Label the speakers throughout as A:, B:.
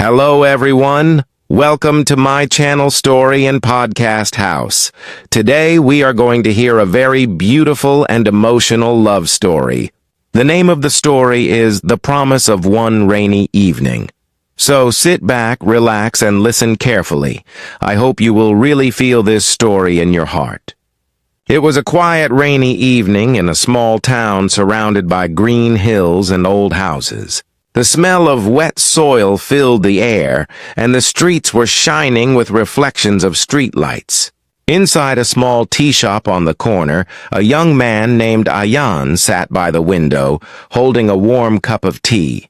A: Hello everyone, welcome to my channel Story and Podcast House. Today we are going to hear a very beautiful and emotional love story. The name of the story is The Promise of One Rainy Evening. So sit back, relax, and listen carefully. I hope you will really feel this story in your heart. It was a quiet rainy evening in a small town surrounded by green hills and old houses. The smell of wet soil filled the air, and the streets were shining with reflections of streetlights. Inside a small tea shop on the corner, a young man named Ayaan sat by the window, holding a warm cup of tea.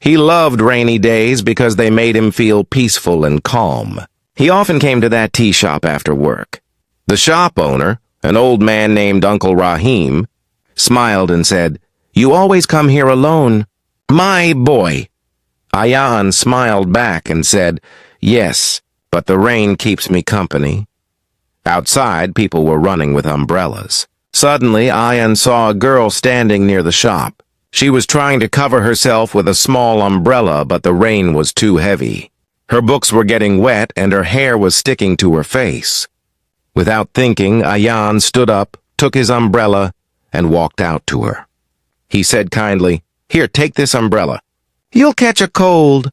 A: He loved rainy days because they made him feel peaceful and calm. He often came to that tea shop after work. The shop owner, an old man named Uncle Rahim, smiled and said, "You always come here alone." "My boy." Ayaan smiled back and said, "Yes, but the rain keeps me company." Outside, people were running with umbrellas. Suddenly, Ayaan saw a girl standing near the shop. She was trying to cover herself with a small umbrella, but the rain was too heavy. Her books were getting wet and her hair was sticking to her face. Without thinking, Ayaan stood up, took his umbrella, and walked out to her. He said kindly, "Here, take this umbrella. You'll catch a cold."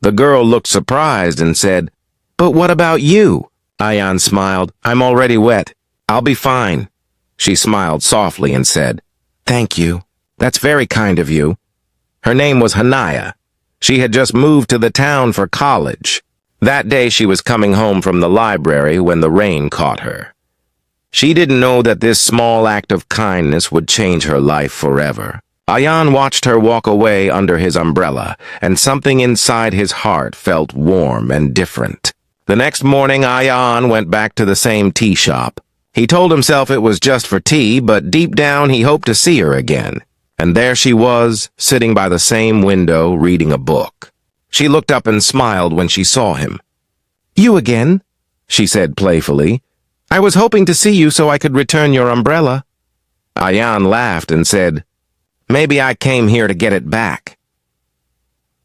A: The girl looked surprised and said, "But what about you?" Ayaan smiled. "I'm already wet. I'll be fine." She smiled softly and said, "Thank you. That's very kind of you." Her name was Hania. She had just moved to the town for college. That day she was coming home from the library when the rain caught her. She didn't know that this small act of kindness would change her life forever. Ayaan watched her walk away under his umbrella, and something inside his heart felt warm and different. The next morning, Ayaan went back to the same tea shop. He told himself it was just for tea, but deep down he hoped to see her again. And there she was, sitting by the same window, reading a book. She looked up and smiled when she saw him. "You again?" she said playfully. "I was hoping to see you so I could return your umbrella." Ayaan laughed and said, "Maybe I came here to get it back."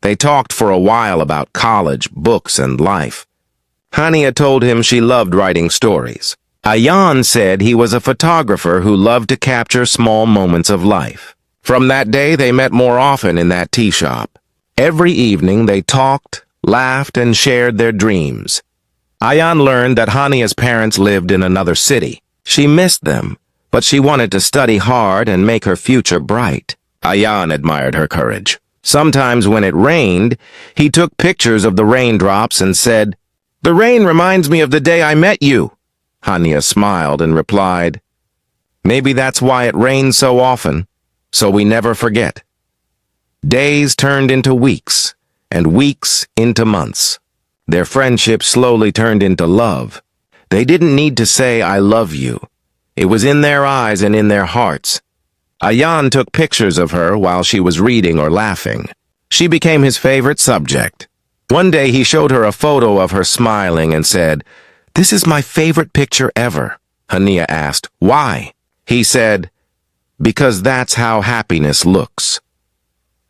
A: They talked for a while about college, books, and life. Hania told him she loved writing stories. Ayaan said he was a photographer who loved to capture small moments of life. From that day, they met more often in that tea shop. Every evening, they talked, laughed, and shared their dreams. Ayaan learned that Hania's parents lived in another city. She missed them, but she wanted to study hard and make her future bright. Ayaan admired her courage. Sometimes when it rained, he took pictures of the raindrops and said, "The rain reminds me of the day I met you." Hania smiled and replied, "Maybe that's why it rains so often, so we never forget." Days turned into weeks, and weeks into months. Their friendship slowly turned into love. They didn't need to say, "I love you." It was in their eyes and in their hearts. Ayaan took pictures of her while she was reading or laughing. She became his favorite subject. One day he showed her a photo of her smiling and said, "This is my favorite picture ever." Hania asked, "Why?" He said, "Because that's how happiness looks."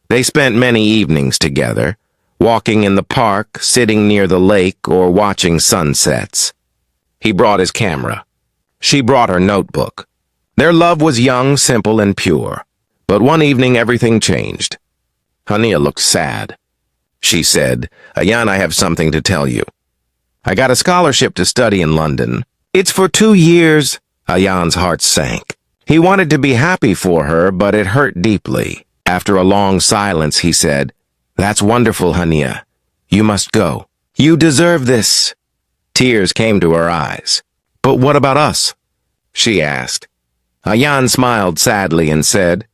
A: They spent many evenings together, walking in the park, sitting near the lake, or watching sunsets. He brought his camera. She brought her notebook. Their love was young, simple, and pure. But one evening everything changed. Hania looked sad. She said, "Ayaan, I have something to tell you. I got a scholarship to study in London. It's for 2 years." Ayaan's heart sank. He wanted to be happy for her, but it hurt deeply. After a long silence, he said, "That's wonderful, Hania. You must go. You deserve this." Tears came to her eyes. "But what about us?" she asked. Ayaan smiled sadly and said,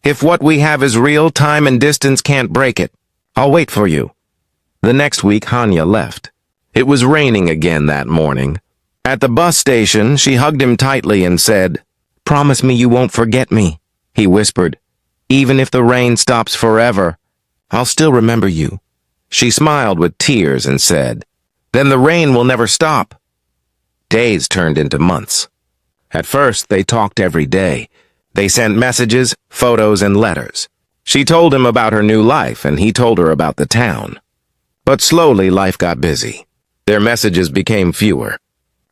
A: "If what we have is real, time and distance can't break it. I'll wait for you." The next week, Hania left. It was raining again that morning. At the bus station, she hugged him tightly and said, "Promise me you won't forget me." He whispered, "Even if the rain stops forever, I'll still remember you." She smiled with tears and said, "Then the rain will never stop." Days turned into months. At first, they talked every day. They sent messages, photos, and letters. She told him about her new life, and he told her about the town. But slowly life got busy. Their messages became fewer.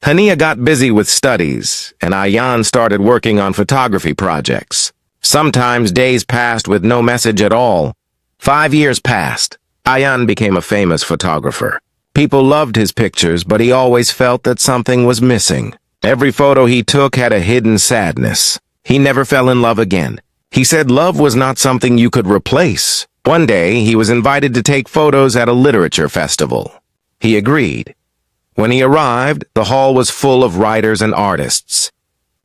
A: Hania got busy with studies, and Ayaan started working on photography projects. Sometimes days passed with no message at all. 5 years passed. Ayaan became a famous photographer. People loved his pictures, but he always felt that something was missing. Every photo he took had a hidden sadness. He never fell in love again. He said love was not something you could replace. One day, he was invited to take photos at a literature festival. He agreed. When he arrived, the hall was full of writers and artists.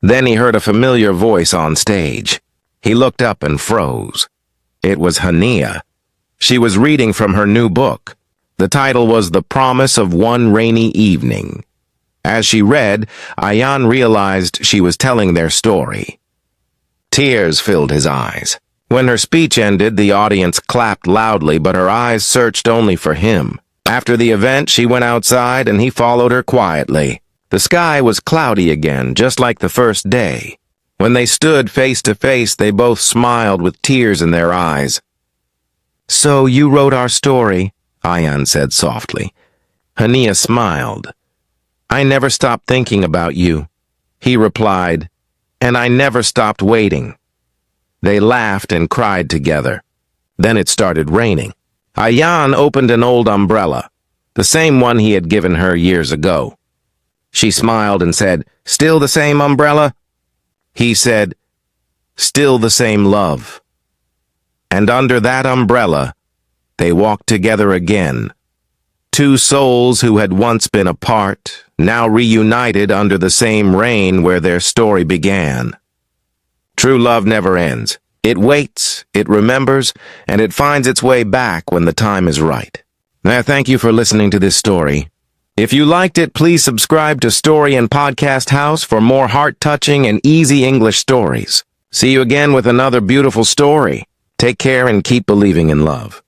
A: Then he heard a familiar voice on stage. He looked up and froze. It was Hania. She was reading from her new book. The title was The Promise of One Rainy Evening. As she read, Ayaan realized she was telling their story. Tears filled his eyes. When her speech ended, the audience clapped loudly, but her eyes searched only for him. After the event, she went outside and he followed her quietly. The sky was cloudy again, just like the first day. When they stood face to face, they both smiled with tears in their eyes. "So you wrote our story," Ayaan said softly. Hania smiled. "I never stopped thinking about you," he replied, "and I never stopped waiting." They laughed and cried together. Then it started raining. Ayaan opened an old umbrella, the same one he had given her years ago. She smiled and said, "Still the same umbrella?" He said, "Still the same love." And under that umbrella, they walked together again. Two souls who had once been apart, now reunited under the same rain where their story began. True love never ends. It waits, it remembers, and it finds its way back when the time is right. I thank you for listening to this story. If you liked it, please subscribe to Story and Podcast House for more heart-touching and easy English stories. See you again with another beautiful story. Take care and keep believing in love.